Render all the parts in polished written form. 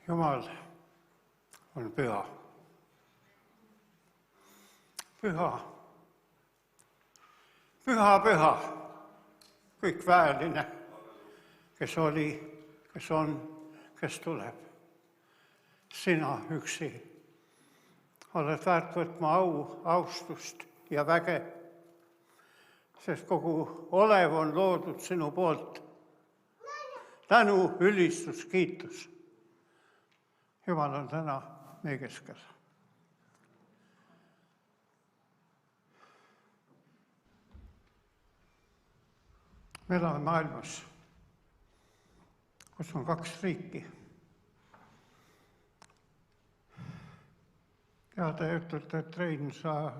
Jumal on püha. Püha, püha, püha, kõik väeline, kes oli, kes on, kes tuleb. Sina üksi oled väärt võtma au, austust ja väge, sest kogu olev on loodud sinu poolt. Tänu, ülistus, kiitus. Jumal on täna meie keskel. Me elame maailmas, kus on kaks riiki. Ja te ütlete, et Rein, sa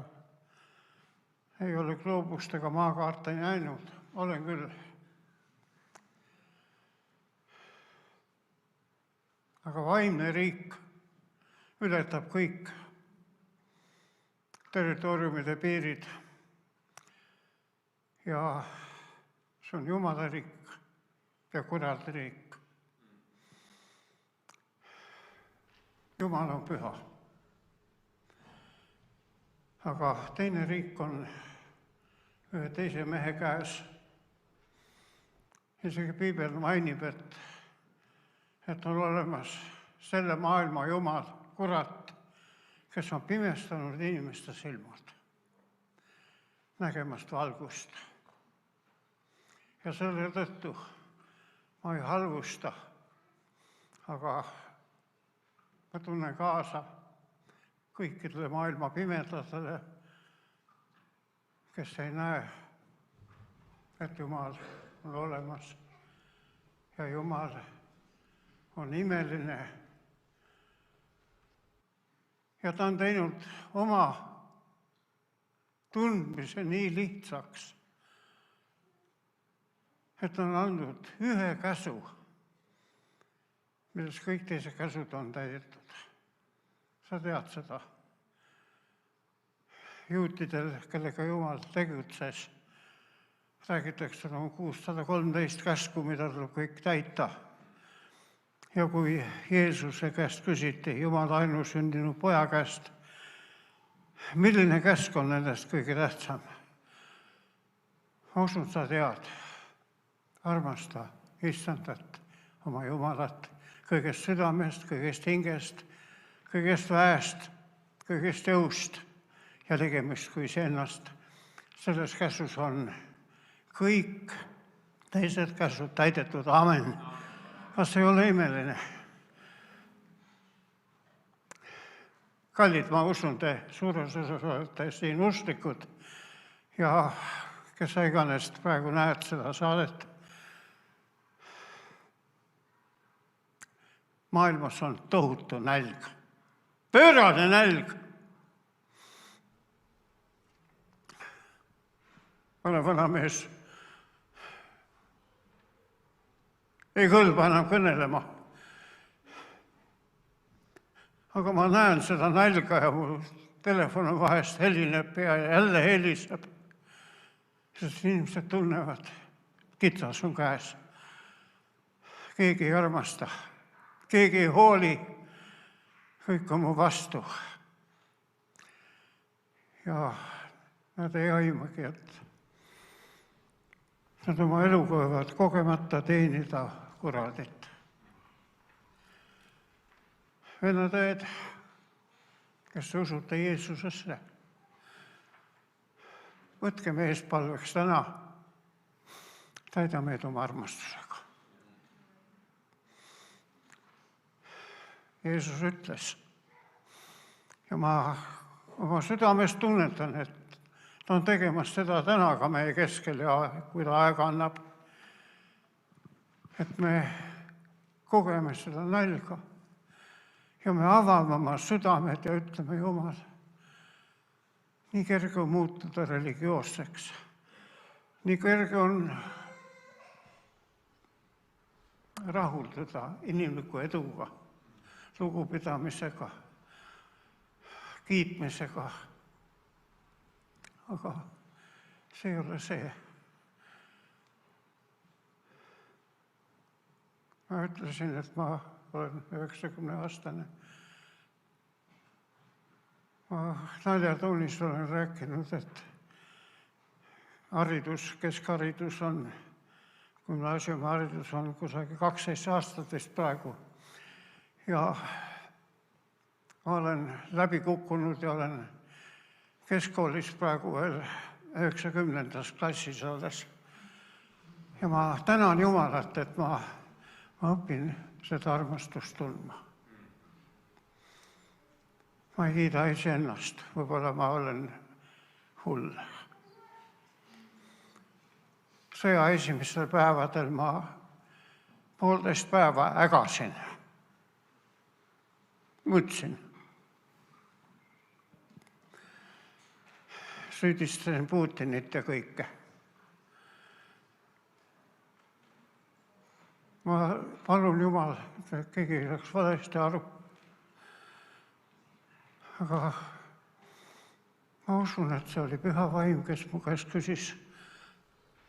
ei ole gloobust ega maakaarte näinud. Olen küll. Aga vaimne riik ületab kõik territooriumide piirid ja see on Jumala riik ja kuradi riik. Jumal on püha. Aga teine riik on ühe teise mehe käes. Isegi Piibel mainib, et on olemas selle maailma Jumal, kurat, kes on pimestanud inimeste silmad nägemast valgust. Ja selle tõttu ma ei halvusta, aga ma tunnen kaasa kõikidele maailma pimedatele, kes ei näe, et Jumal on olemas ja Jumal on imeline. Ja ta on teinud oma tundmise nii lihtsaks, et on andnud ühe käsu, milles kõik teised käsud on täidetud. Sa tead seda. Juutidel, kellega Jumal tegutses, räägitakse 613 käsku, mida tuleb kõik täita. Ja kui Jeesuse käest küsiti, Jumal ainusündinud poja käest, milline käsk on nendest kõige tähtsam? Ma usun, sa tead, armasta Issandat, oma Jumalat, kõigest südamest, kõigest hingest, kõigest väest, kõigest jõust ja tegemist kui iseennast. Selles käsus on kõik teised käsud täidetud. Amen. Kas ei ole imeline? Kallid, ma usun, te suures osas olete siin usklikud ja kes sa iganes praegu näed seda saadet. Maailmas on tohutu nälg, pöörane nälg. Olen vana mees. Ei kõlba enam kõnelema. Aga ma näen seda nälga ja mu telefon on vahest helineb ja jälle heliseb. Sest inimesed tunnevad, kitsas on käes. Keegi ei armasta, keegi ei hooli, kõik on mu vastu. Ja nad ei aimagi, et nad oma eluga võivad kogemata teenida kuradit. Vennatäed, kes te usute Jeesusesse, võtke meespalveks täna, täida meid oma armastusega. Jeesus ütles ja ma oma südamest tunnetan, et ta on tegemas seda täna ka meie keskel ja kui ta aega annab, et me kogeme seda nälga ja me avame oma südamed ja ütleme, Jumal, nii kerge on muutuda religioosseks, nii kerge on rahulduda inimliku eduga, lugupidamisega, kiitmisega. Aga see ei ole see. ma ütlesin, et ma olen 90-aastane. Ma naljatuunis olen rääkinud, et haridus, keskharidus on, gümnaasiumiharidus on kusagil 12 aastat vist praegu. Ja ma olen läbi kukkunud ja olen keskkoolis praegu veel 90. klassis alles. Ja ma tänan Jumalat, et ma õpin seda armastust tundma. Ma ei kiida iseennast, võib-olla ma olen hull. Sõja esimestel päevadel ma 1,5 päeva ägasin. Mõtlesin. Süüdistasin Putinit ja kõike. Ma palun Jumal, et keegi ei saaks valesti aru. Aga ma usun, et see oli Püha Vaim, kes mu käest küsis,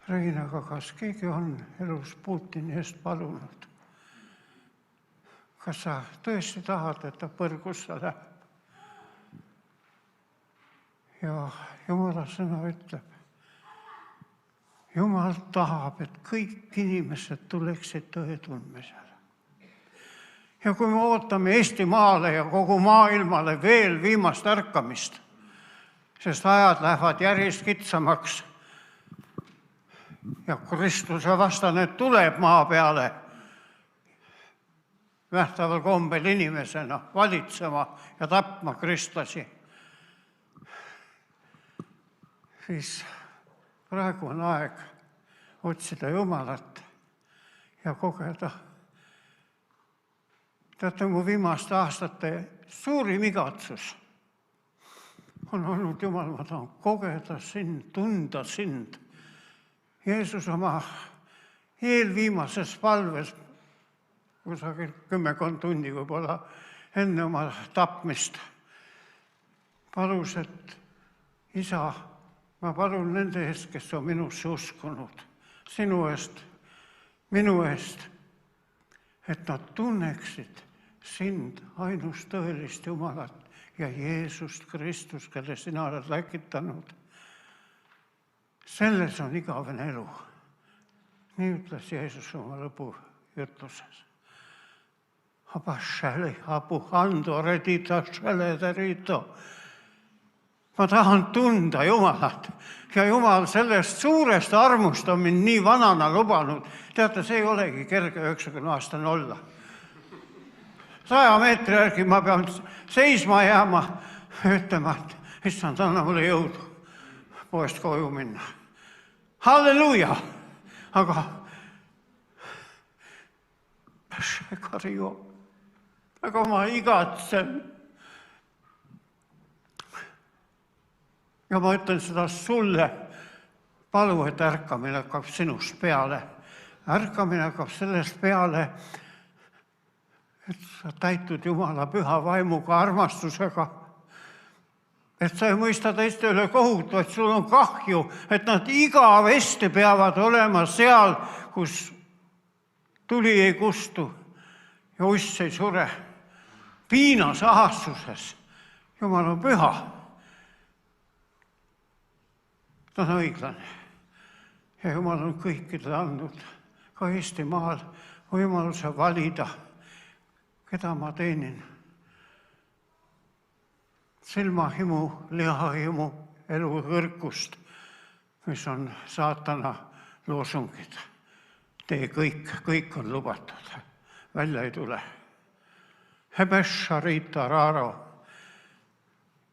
Rein, aga kas keegi on elus Putini eest palunud? Kas sa tõesti tahad, et ta põrgusse läheb? Ja Jumala sõna ütleb, Jumal tahab, et kõik inimesed tuleksid tõe tundmisele. Ja kui me ootame Eestimaale ja kogu maailmale veel viimast ärkamist, sest ajad lähevad järjest kitsamaks ja Kristuse vastane tuleb maa peale nähtaval kombel inimesena valitsema ja tapma kristlasi, siis praegu on aeg otsida Jumalat ja kogeda. Teate, mu viimaste aastate suurim igatsus on olnud, Jumal, ma tahan kogeda sind, tunda sind. Jeesus oma eelviimases palves, kusagil 10 tundi võib-olla enne oma tapmist, palus, et Isa, ma palun nende eest, kes on minusse uskunud, sinu eest, minu eest, et nad tunneksid sind, ainust tõelist Jumalat ja Jeesust Kristus, kelle sina oled läkitanud. Selles on igavene elu. Nii ütles Jeesus oma lõpujutluses. Ma tahan tunda Jumalat ja Jumal sellest suurest armust on mind nii vanana lubanud. Teate, see ei olegi kerge 90-aastane olla. 100 meetri järgi ma pean seisma jääma, ütlema, et issand, anna mulle jõudu poest koju minna. Halleluuja! Aga ma igatsen. Ja ma ütlen seda sulle, palu, et ärkamine hakkab sinust peale. Ärkamine hakkab sellest peale, et sa täitud Jumala püha vaimuga, armastusega. Et sa ei mõista teiste üle kohut, vaid sul on kahju, et nad igavesti peavad olema seal, kus tuli ei kustu ja uss ei sure. Piinas ahassuses. Jumal on püha. Ta on õiglane. Ja Jumal on kõikidele andnud ka Eestimaal võimaluse valida, keda ma teenin. Silmahimu, lihahimu, elu kõrkust, mis on saatana loosungid. Tee kõik on lubatud. Välja ei tule. Hebesharita Raro.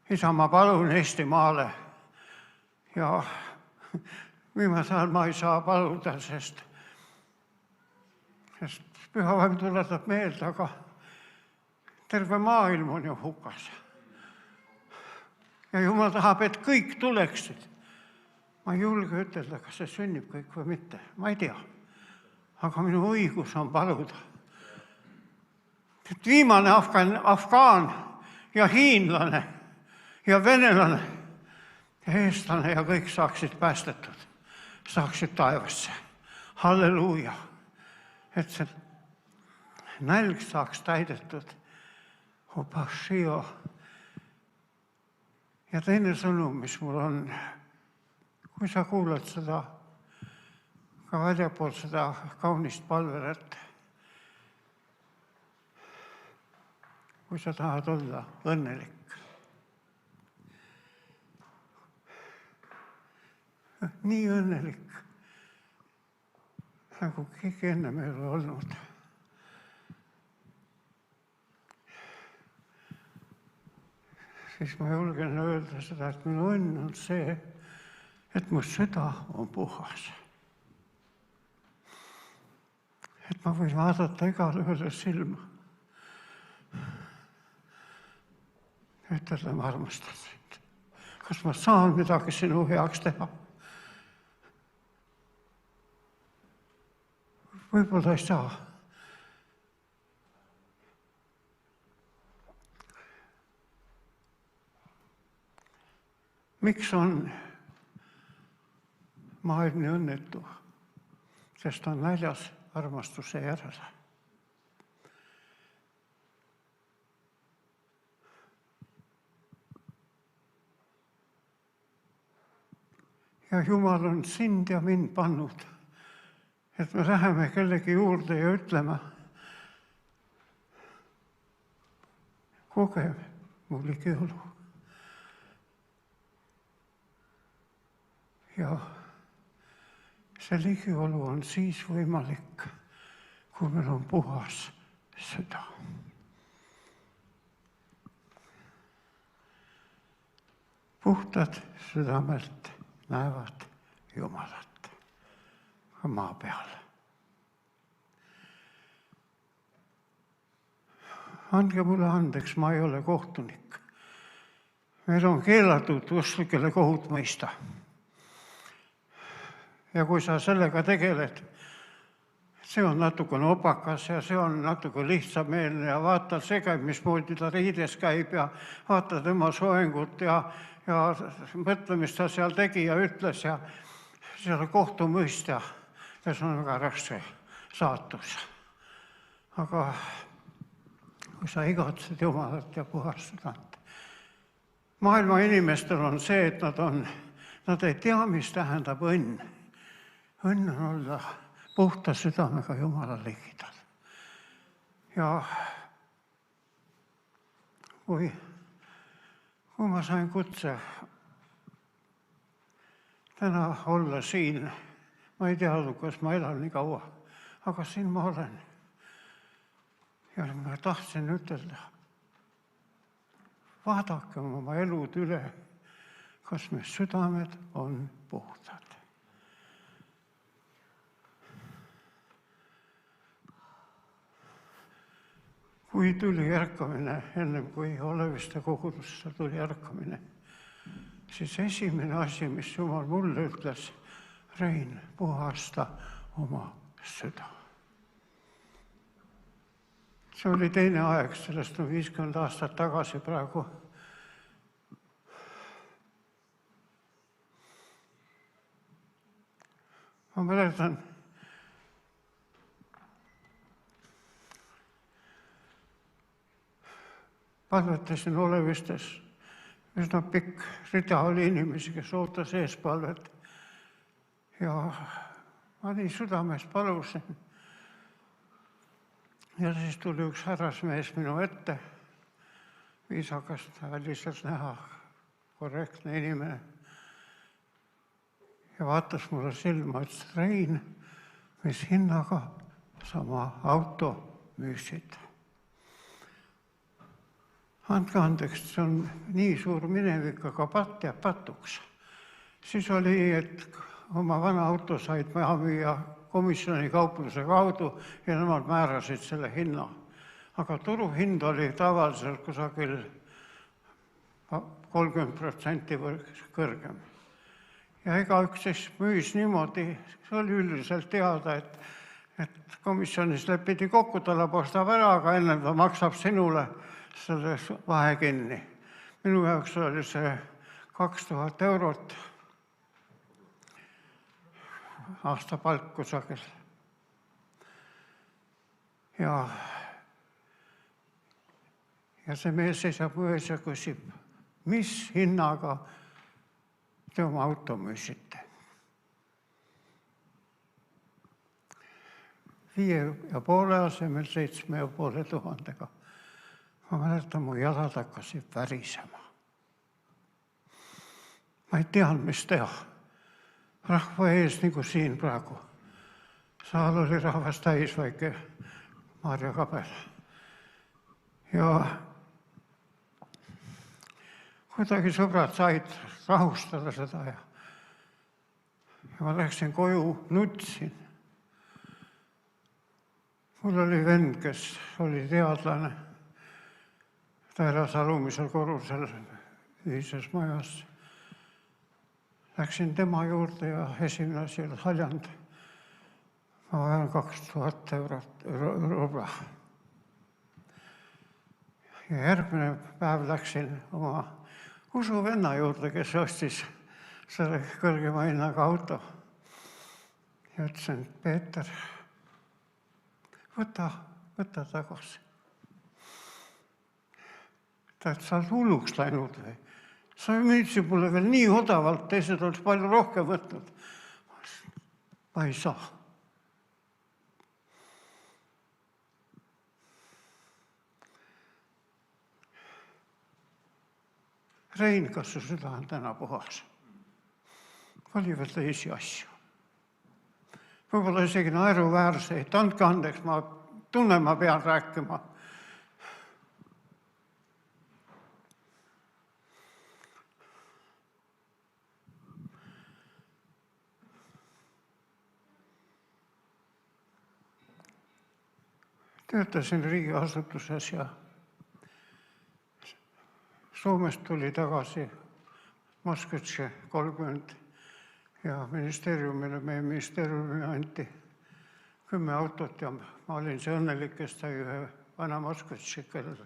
Isa, ma palun Eestimaale. Ja viimasel ma ei saa paluda, sest Püha Vaim tuletab meelde, aga terve maailm on ju hukas. Ja Jumal tahab, et kõik tuleksid. Ma ei julge ütelda, kas see sünnib kõik või mitte. Ma ei tea. Aga minu õigus on paluda. Et viimane afgaan ja hiinlane ja venelane ja eestlane ja kõik saaksid päästetud, saaksid taevasse. Halleluuja! Et see nälg saaks täidetud. Ja teine sõnum, mis mul on, kui sa kuulad seda, ka väljapool seda kaunist palvelet, kui sa tahad olla õnnelik, nii õnnelik, nagu keegi ennem ei ole olnud. Siis ma julgen öelda seda, et minu õnn on see, et mu süda on puhas. Et ma võin vaadata igale ühele silma. Ütelda, ma armastan sind. Kas ma saan midagi sinu heaks teha? Võib-olla ei saa. Miks on maailm nii õnnetu? Sest on näljas armastuse järele. Ja Jumal on sind ja mind pannud, et me läheme kellegi juurde ja ütleme, koge mu ligiolu. Ja see ligiolu on siis võimalik, kui meil on puhas süda. Puhtad südamelt näevad Jumalat ka maa peal. Andke mulle andeks, ma ei ole kohtunik. Meil on keelatud usklikele kohut mõista. Ja kui sa sellega tegeled, see on natukene opakas ja see on natuke lihtsameelne ja vaata see käib, mismoodi ta riides käib ja vaata tema soengut ja mõtle, mis ta seal tegi ja ütles ja selle kohtumõistja ja see on väga raske saatus. Aga kui sa igatsed Jumalat ja puhast südant. Maailma inimestel on see, et nad ei tea, mis tähendab õnn. Õnn on olla puhta südamega Jumala ligidal. Ja kui ma sain kutse täna olla siin, ma ei teadnud, kas ma elan nii kaua, aga siin ma olen. Ja ma tahtsin ütelda, vaadake oma elud üle, kas me südamed on puhtad. Kui tuli ärkamine, ennem kui Oleviste kogudusse tuli ärkamine, siis esimene asi, mis Jumal mulle ütles, Rein, puhasta oma süda. See oli teine aeg, sellest on 50 aastat tagasi praegu. Ma mäletan, palvetasin Olevistes, üsna pikk rida oli inimesi, kes ootas eespalvet. Ja ma nii südames palusin. Ja siis tuli üks härrasmees minu ette, viisakast väliselt näha, korrektne inimene. Ja vaatas mulle silma, ütles, Rein, mis hinnaga sama auto müüsid. Andke andeks, see on nii suur minevik, aga patt jääb patuks. Siis oli, et oma vana auto said maha müüa komisjoni kaupluse kaudu ja nemad määrasid selle hinna. Aga turuhind oli tavaliselt kusagil 30% kõrgem. Ja igaüks siis müüs niimoodi, see oli üldiselt teada, et komisjonis lepiti kokku, ta labostab ära, aga enne ta maksab sinule selle vahe kinni. Minu jaoks oli see 2000 eurot aastapalk kusagil. Ja Ja see mees seisab mu ees ja küsib, mis hinnaga te oma auto müüsite? 5,5 asemel 7,5 000. Ma mäletan, mu jalad hakkasid värisema. Ma ei teadnud, mis teha. Rahva ees, nagu siin praegu. Saal oli rahvast täis, väike Maarja Kabel. Ja kuidagi sõbrad said rahustada seda ja ma läksin koju, nutsin. Mul oli vend, kes oli teadlane. Ta elas alumisel korrusel ühises majas. Läksin tema juurde ja esimene asi oli haljand. Ma vajan 2000 eurot. Ja järgmine päev läksin oma usuvenna juurde, kes ostis selle kõrgema hinnaga auto. Ja ütlesin, Peeter, võta tagasi. Ta sa oled hulluks läinud või? Sa müüdsid mulle veel nii odavalt, teised oleks palju rohkem võtnud. Ma ei saa. Rein, kas su süda on täna puhas? Oli veel teisi asju. Võib-olla isegi naeruväärseid. Andke andeks, ma tunnen, ma pean rääkima. Töötasin riigiasutuses ja Soomest tuli tagasi Moskvitši 30 ja meie ministeeriumile anti 10 autot ja ma olin see õnnelik, kes sai ühe vana Moskvitši, kellel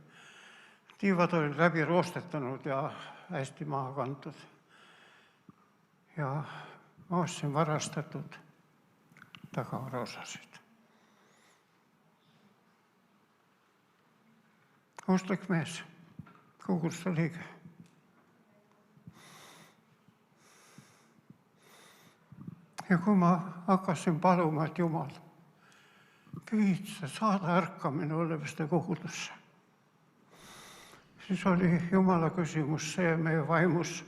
tiivad olid läbi roostetanud ja hästi maha kantud. Ja ma ostsin varastatud tagavaraosasid. Usklik mees, koguduste liige. Ja kui ma hakkasin paluma, et Jumal, püüdse saada ärkamine oleviste kogudusse, siis oli Jumala küsimus see meie vaimus.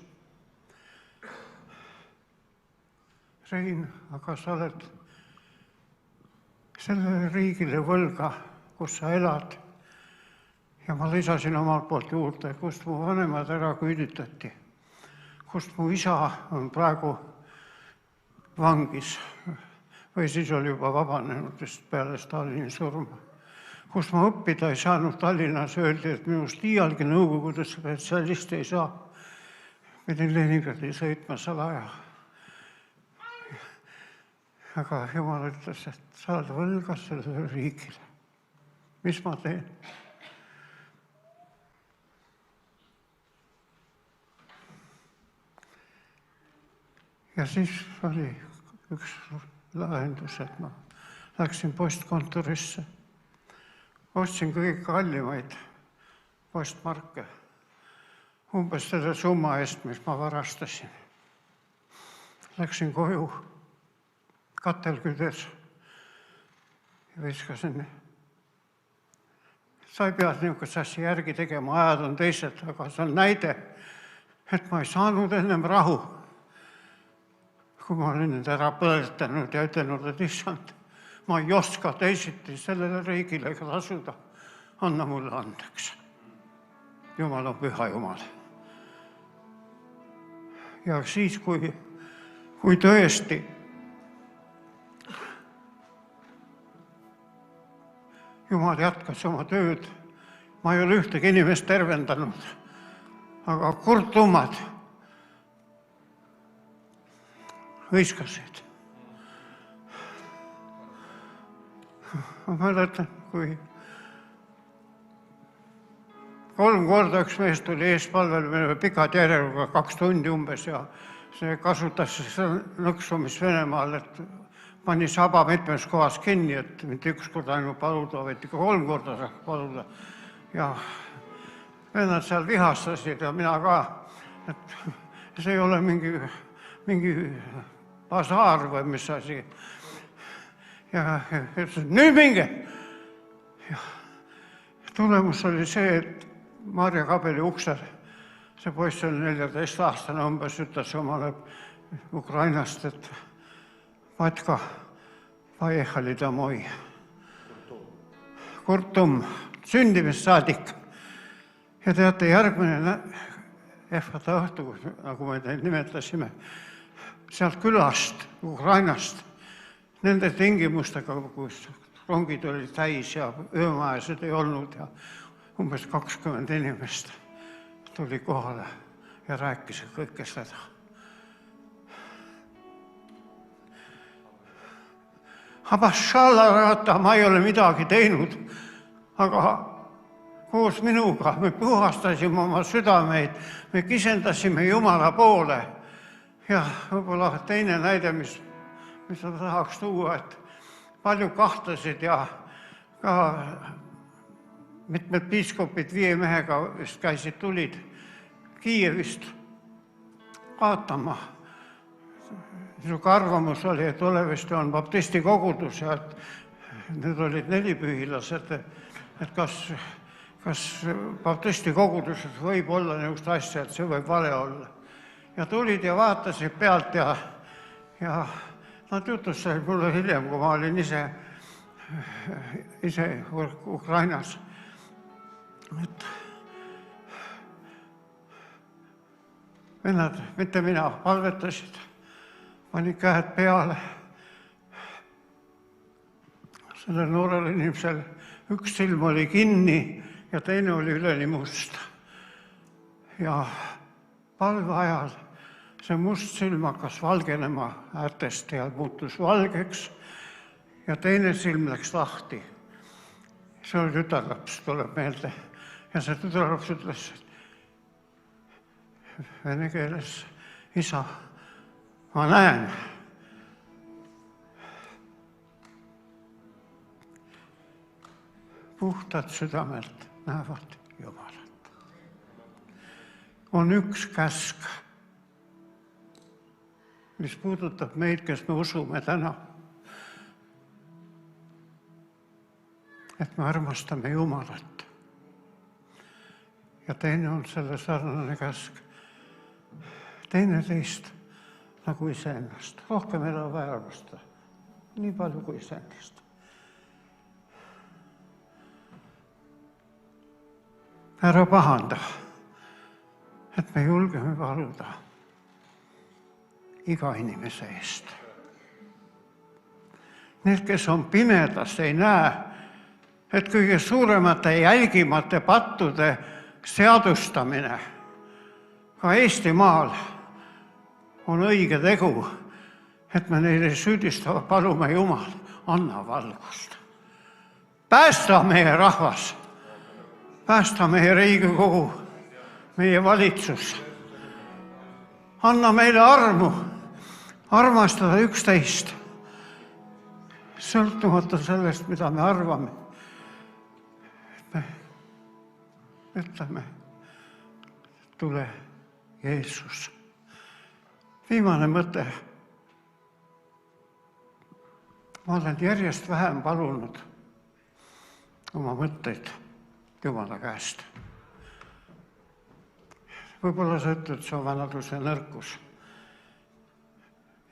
Rein, aga sa oled sellele riigile võlga, kus sa elad. Ja ma lisasin omalt poolt juurde, kust mu vanemad ära küüditati, kust mu isa on praegu vangis või siis oli juba vabanenud just peale Stalini surma. Kus ma õppida ei saanud Tallinnas, öeldi, et minust iialgi nõukogude spetsialisti ei saa. Pidin Leningradi sõitma salaja. Aga Jumal ütles, et sa oled võlga sellele riigile. Mis ma teen? Ja siis oli üks lahendus, et ma läksin postkontorisse. Ostsin kõige kallimaid postmarke. Umbes selle summa eest, mis ma varastasin. Läksin koju, katel küdes ja viskasin. Sa ei pea niisugust asja järgi tegema, ajad on teised, aga see on näide, et ma ei saanud ennem rahu. Kui ma olin nüüd ära põletanud ja ütelnud, et issand, ma ei oska teisiti sellele riigile tasuda, anna mulle andeks. Jumal on püha Jumal. Ja siis, kui tõesti Jumal jätkas oma tööd, ma ei ole ühtegi inimest tervendanud, aga kurtumad hõiskasid. Ma mäletan, kui 3 korda üks mees tuli eespalvel pikad järjekorra 2 tundi umbes ja see kasutas nõksumist Venemaal, et pani saba mitmes kohas kinni, et mitte üks kord ainult paluda, vaid ikka 3 korda saaks paluda. Ja vennad seal vihastasid ja mina ka, et see ei ole mingi basaar või mis asi. Ja ütlesin, nüüd minge! Ja tulemus oli see, et Maarja Kabeli uksel, see poiss oli 14-aastane umbes, ütles omale Ukrainast, et Patka, poehali domoi. Kurtum, sündimist saadik. Ja teate, järgmine ehvata õhtu, nagu me neid nimetasime, sealt külast, Ukrainast, nende tingimustega, kus rongid olid täis ja öömajasid ei olnud ja umbes 20 inimest tuli kohale ja rääkis kõike seda. Abashallarata, ma ei ole midagi teinud, aga koos minuga me puhastasime oma südameid, me kisendasime Jumala poole. Ja võib-olla teine näide, mis ma tahaks tuua, et palju kahtlasid ja ka mitmed piiskopid 5 mehega vist käisid, tulid Kiievist vaatama. Niisugune arvamus oli, et Oleviste on baptisti kogudus ja et need olid nelipühilased, et kas baptisti koguduses võib olla niisugust asja, et see võib vale olla. Ja tulid ja vaatasid pealt ja nad jutustasid mulle hiljem, kui ma olin ise Ukrainas. Et vennad, mitte mina, palvetasid, panin käed peale. Sellel noorel inimesel üks silm oli kinni ja teine oli üleni must. Ja palve ajal see must silm hakkas valgenema äärtest ja muutus valgeks ja teine silm läks lahti. See oli tütarlaps, tuleb meelde. Ja see tütarlaps ütles vene keeles, isa, ma näen. Puhtad südamelt näevad Jumalat. On üks käsk, mis puudutab meid, kes me usume täna, et me armastame Jumalat. Ja teine on selle sarnane käsk. Teineteist nagu iseennast. Rohkem ei ole vaja armastada. Nii palju kui iseennast. Ära pahanda, et me julgeme paluda iga inimese eest. Need, kes on pimedas, ei näe, et kõige suuremate jälgimate pattude seadustamine ka Eestimaal on õige tegu, et me neile süüdistava palume Jumal, anna valgust. Päästa meie rahvas, päästa meie Riigikogu, meie valitsus. Anna meile armu, armastada üksteist, sõltumata sellest, mida me arvame. Me ütleme, tule Jeesus. Viimane mõte. Ma olen järjest vähem palunud oma mõtteid Jumala käest. Võib-olla sa ütled, see on vanaduse nõrkus.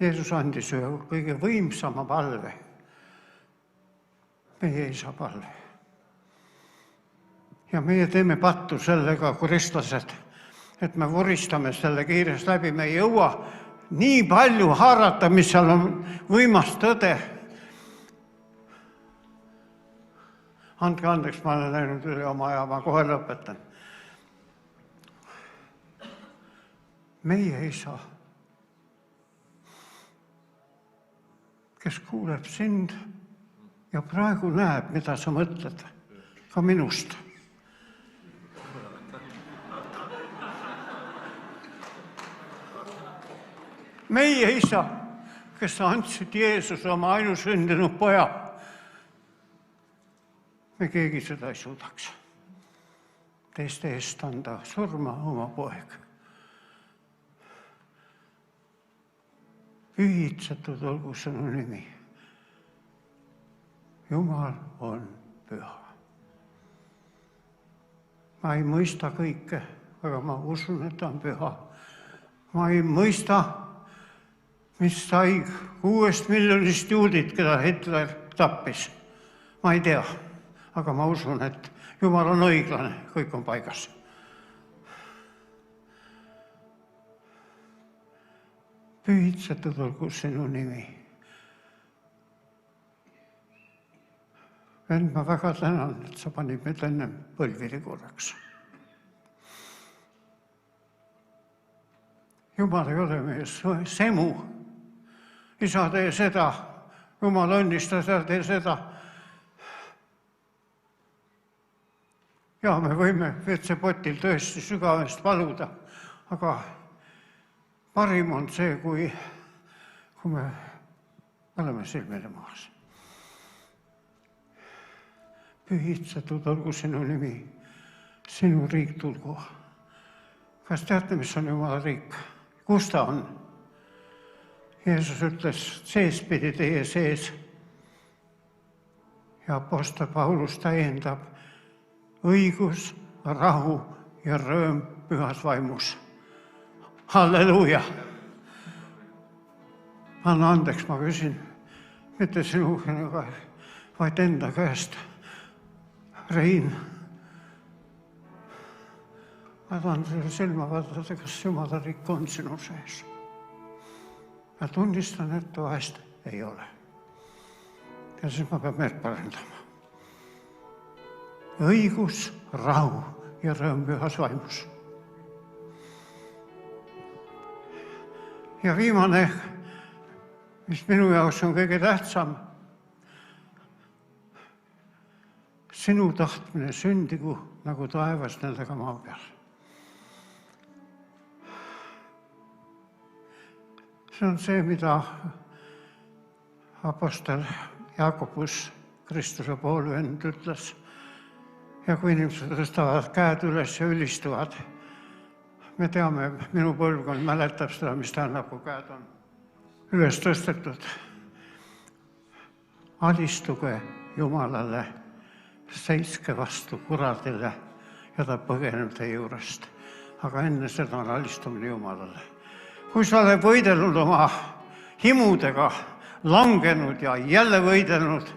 Jeesus andis ühe kõige võimsama palve. Meie isa palve. Ja meie teeme pattu sellega, kristlased, et me voristame selle kiirest läbi. Me ei jõua nii palju haarata, mis seal on võimast tõde. Andke andeks, ma olen läinud üle oma aja, ma kohe lõpetan. Meie isa, kes kuuleb sind ja praegu näeb, mida sa mõtled, ka minust. Meie isa, kes sa andsid Jeesuse oma ainusündinud poja, me keegi seda ei suudaks. teiste eest anda surma oma poeg. Pühitsetud olgu sinu nimi. Jumal on püha. Ma ei mõista kõike, aga ma usun, et ta on püha. Ma ei mõista, mis sai 6 miljonist juudit, keda Hitler tappis. Ma ei tea, aga ma usun, et Jumal on õiglane, kõik on paigas. Pühitsetud olgu sinu nimi. Vend, ma väga tänan, et sa panid meid enne põlvili korraks. Jumal ei ole meie semu. Isa, tee seda. Jumal õnnista, tee seda. Ja me võime WC-potil tõesti sügavest paluda, aga parim on see, kui me oleme silmile maas. Pühitsetud olgu sinu nimi, sinu riik tulgu. Kas teate, mis on Jumala riik? Kus ta on? Jeesus ütles, seespidi teie sees. Ja apostel Paulus täiendab, õigus, rahu ja rõõm pühas vaimus. Halleluuja! Anna andeks, ma küsin, mitte sinu, vaid enda käest. Rein, ma tahan selle silma vaadata, kas Jumala riik on sinu sees. Ja tunnistan, et vahest ei ole. Ja siis ma pean meelt parendama. Õigus, rahu ja rõõm pühas vaimus. Ja viimane, mis minu jaoks on kõige tähtsam, sinu tahtmine sündigu nagu taevas nendega maa peal. See on see, mida apostel Jaakobus, Kristuse poolvend, ütles. Ja kui inimesed tõstavad käed üles ja ülistuvad, me teame, minu põlvkond mäletab seda, mis tähendab, kui käed on üles tõstetud. Alistuge Jumalale, seiske vastu kuradile ja ta põgeneb teie juurest. Aga enne seda on alistumine Jumalale. Kui sa oled võidelnud oma himudega, langenud ja jälle võidelnud,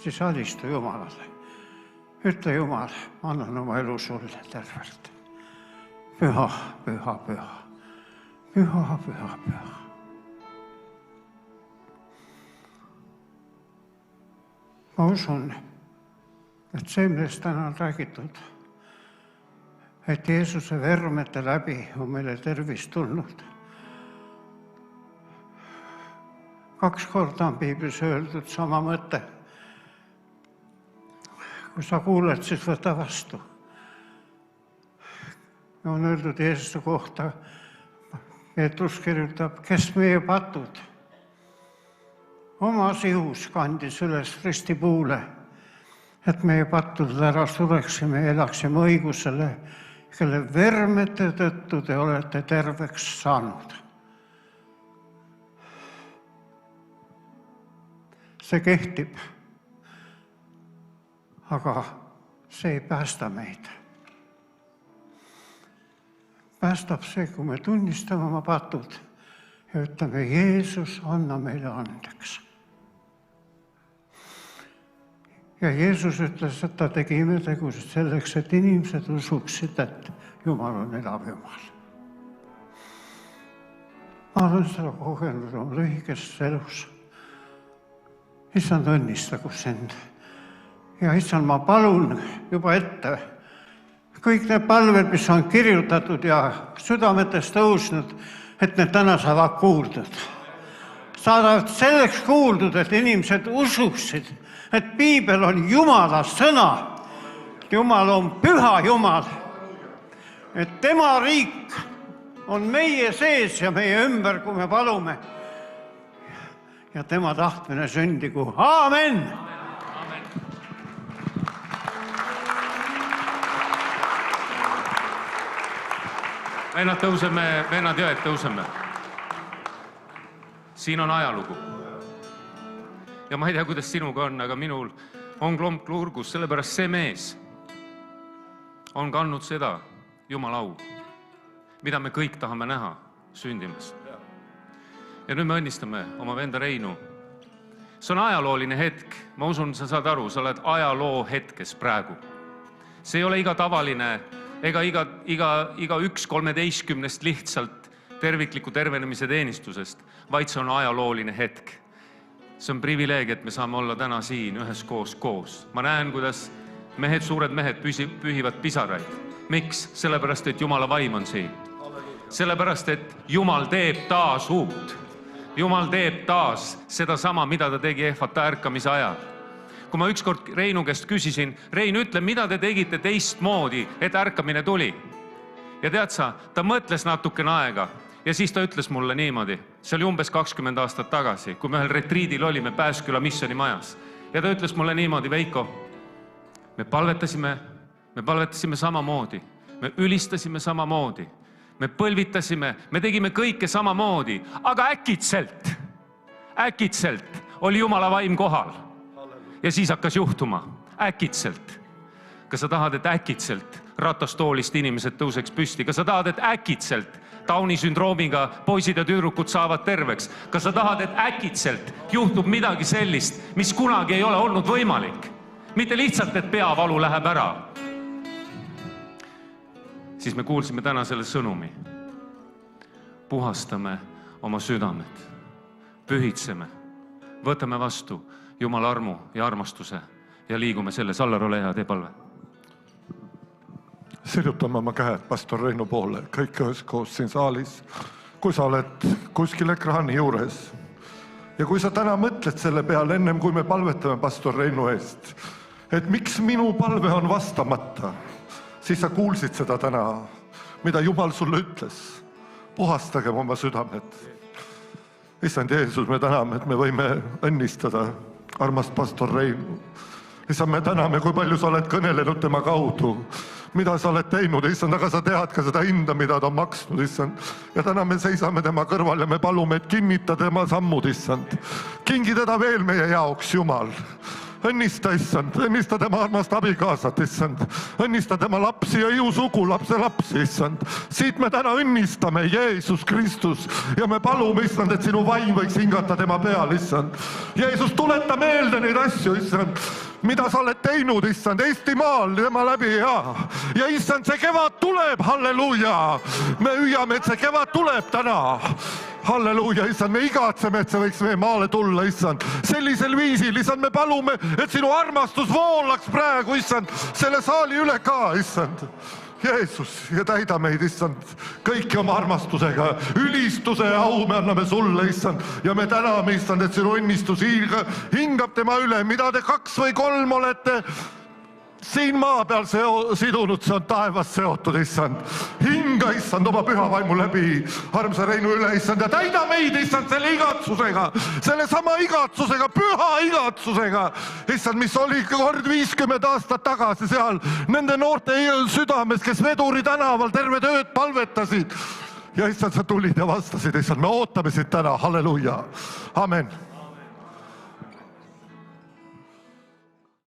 siis alistu Jumalale. Ütle Jumal, ma annan oma elu sulle tervelt. Püha, püha, püha. Püha, püha, püha. Ma usun, et see, millest täna on räägitud, et Jeesuse vermete läbi on meile tervist tulnud. 2 korda on Piiblis öeldud sama mõte. Kui sa kuuled, siis võta vastu. On öeldud Jeesuse kohta, Peetrus kirjutab, kes meie patud oma sihus kandis üles ristipuule, et meie pattud ära sureksime ja elaksime õigusele, kelle vermete tõttu te olete terveks saanud. See kehtib, aga see ei päästa meid. Päästab see, kui me tunnistame oma patud ja ütleme, Jeesus, anna meile andeks. Ja Jeesus ütles, et ta tegi imetegusid selleks, et inimesed usuksid, et Jumal on elav Jumal. Ma olen seda kogenud oma lühikeses elus. Issand, õnnistagu sind. Ja issand, ma palun juba ette kõik need palved, mis on kirjutatud ja südametest tõusnud, et need täna saavad kuuldud. Saadavad selleks kuuldud, et inimesed usuksid, et Piibel on Jumala sõna. Jumal on püha Jumal. Et tema riik on meie sees ja meie ümber, kui me palume. Ja tema tahtmine sündigu. Aamen! Vennad, tõuseme, vennad ja tõuseme. Siin on ajalugu. Ja ma ei tea, kuidas sinuga on, aga minul on klomp kurgus, sellepärast see mees on kandnud seda Jumala au, mida me kõik tahame näha sündimas. Ja nüüd me õnnistame oma venda Reinu. See on ajalooline hetk. Ma usun, sa saad aru, sa oled ajaloo hetkes praegu. See ei ole iga tavaline ega iga 1/13 lihtsalt tervikliku tervenemise teenistusest, vaid see on ajalooline hetk. See on privileeg, et me saame olla täna siin üheskoos koos. Ma näen, kuidas mehed, suured mehed pühivad pisaraid. Miks? Sellepärast, et Jumala vaim on siin. Sellepärast, et Jumal teeb taas uut. Jumal teeb taas seda sama, mida ta tegi ehvata ärkamise ajal. Kui ma ükskord Reinu käest küsisin, Rein, ütle, mida te tegite teistmoodi, et ärkamine tuli? Ja tead sa, ta mõtles natukene aega ja siis ta ütles mulle niimoodi. See oli umbes 20 aastat tagasi, kui me ühel retriidil olime Pääsküla missioni majas. Ja ta ütles mulle niimoodi, Veiko, me palvetasime samamoodi, me ülistasime samamoodi, me põlvitasime, me tegime kõike samamoodi, aga äkitselt oli Jumala vaim kohal. Ja siis hakkas juhtuma, äkitselt. Kas sa tahad, et äkitselt ratastoolist inimesed tõuseks püsti? Kas sa tahad, et äkitselt Downi sündroomiga poisid ja tüdrukud saavad terveks? Kas sa tahad, et äkitselt juhtub midagi sellist, mis kunagi ei ole olnud võimalik? Mitte lihtsalt, et peavalu läheb ära. Siis me kuulsime täna selle sõnumi. Puhastame oma südamed, pühitseme, võtame vastu Jumala armu ja armastuse ja liigume selles. Allar, ole hea, tee palve. Sirutame oma käed pastor Reinu poole, kõik üheskoos siin saalis. Kui sa oled kuskil ekraani juures ja kui sa täna mõtled selle peale ennem, kui me palvetame pastor Reinu eest, et miks minu palve on vastamata, siis sa kuulsid seda täna, mida Jumal sulle ütles. Puhastagem oma südamed. Issand Jeesus, me täname, et me võime õnnistada armast pastor Reinu. Issand, me täname, kui palju sa oled kõnelenud tema kaudu, mida sa oled teinud, issand, aga sa tead ka seda hinda, mida ta on maksnud, issand. Ja täna me seisame tema kõrval ja me palume, et kinnita tema sammud, issand. Kingi teda veel meie jaoks, Jumal. Õnnista, issand, õnnista tema armast abikaasat, issand. Õnnista tema lapsi ja iusugu lapse lapsi, issand. Siit me täna õnnistame Jeesus Kristus ja me palume, issand, et sinu vaim võiks hingata tema peal, issand. Jeesus, tuleta meelde neid asju, issand, mida sa oled teinud, issand, Eestimaal tema läbi ja issand, see kevad tuleb, halleluuja. Me hüüame, et see kevad tuleb täna. Halleluuja, issand, me igatseme, et see võiks meie maale tulla, issand. Sellisel viisil, issand, me palume, et sinu armastus voolaks praegu, issand, selle saali üle ka, issand. Jeesus, ja täida meid, issand, kõiki oma armastusega. Ülistuse ja au me anname sulle, issand, ja me täname, issand, et sinu õnnistus hingab tema üle, mida te 2 või 3 olete siin maa peal sidunud, see on taevas seotud, issand. Hinga, issand, oma püha vaimu läbi armsa Reinu üle, issand, ja täida meid, issand, selle igatsusega, selle sama igatsusega, püha igatsusega, issand, mis oli kord 50 aastat tagasi seal nende noorte südames, kes Veduri tänaval terved ööd palvetasid. Ja issand, sa tulid ja vastasid, issand, me ootame sind täna, halleluuja, amen.